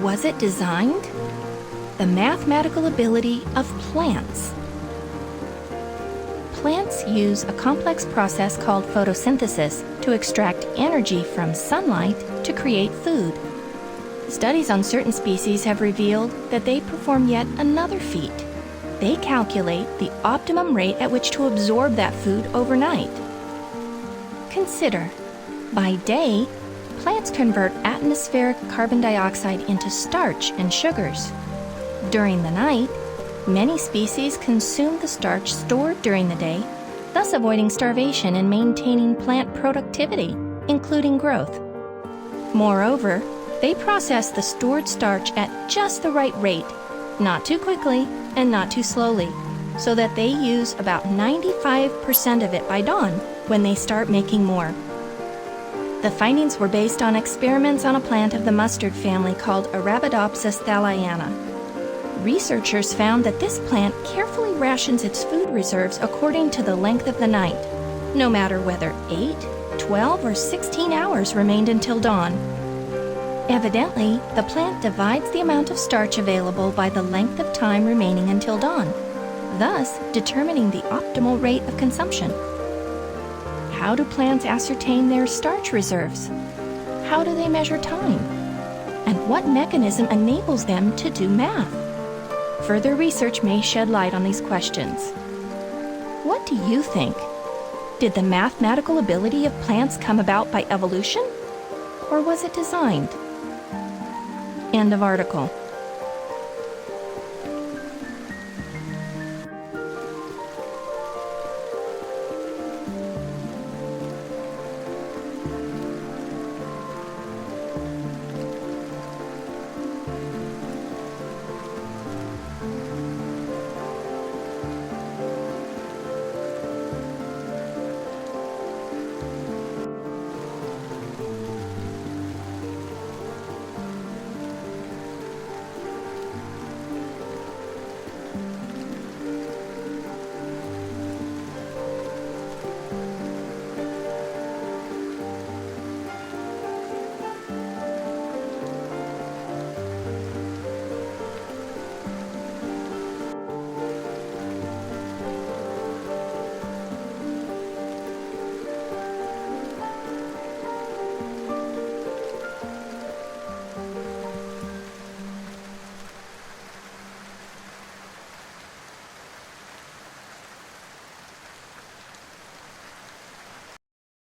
Was it designed? The mathematical ability of plants. Plants use a complex process called photosynthesis to extract energy from sunlight to create food. Studies on certain species have revealed that they perform yet another feat. They calculate the optimum rate at which to absorb that food overnight. Consider, by day, plants convert atmospheric carbon dioxide into starch and sugars. During the night, many species consume the starch stored during the day, thus avoiding starvation and maintaining plant productivity, including growth. Moreover, they process the stored starch at just the right rate, not too quickly and not too slowly, so that they use about 95% of it by dawn when they start making more. The findings were based on experiments on a plant of the mustard family called Arabidopsis thaliana. Researchers found that this plant carefully rations its food reserves according to the length of the night, no matter whether 8, 12, or 16 hours remained until dawn. Evidently, the plant divides the amount of starch available by the length of time remaining until dawn, thus determining the optimal rate of consumption. How do plants ascertain their starch reserves? How do they measure time? And what mechanism enables them to do math? Further research may shed light on these questions. What do you think? Did the mathematical ability of plants come about by evolution? Or was it designed? End of article.